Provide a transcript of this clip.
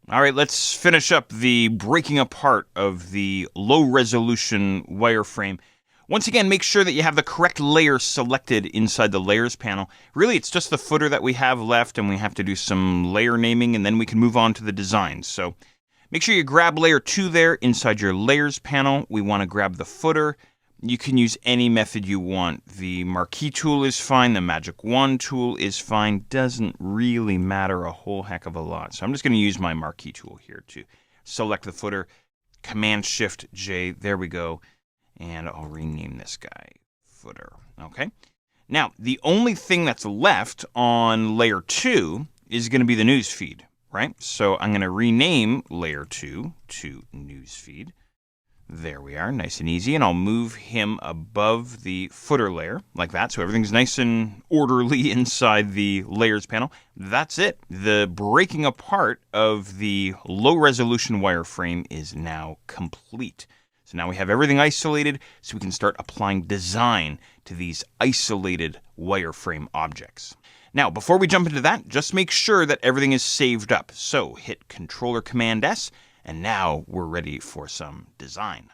All right, let's finish up the breaking apart of the low-resolution wireframe. Once again, make sure that you have the correct layer selected inside the Layers panel. Really, it's just the footer that we have left, and we have to do some layer naming, and then we can move on to the design. So make sure you grab layer 2 there inside your Layers panel. We want to grab the footer. You can use any method you want. The marquee tool is fine. The magic wand tool is fine. Doesn't really matter a whole heck of a lot. So I'm just going to use my marquee tool here to select the footer. Command-Shift-J. There we go. And I'll rename this guy footer. Okay. Now, the only thing that's left on layer 2 is going to be the news feed, right? So I'm going to rename layer 2 to news feed. There we are, nice and easy, and I'll move him above the footer layer, like that, so everything's nice and orderly inside the Layers panel. That's it. The breaking apart of the low-resolution wireframe is now complete. So now we have everything isolated, so we can start applying design to these isolated wireframe objects. Now, before we jump into that, just make sure that everything is saved up. So hit Control or Command-S, and now we're ready for some design.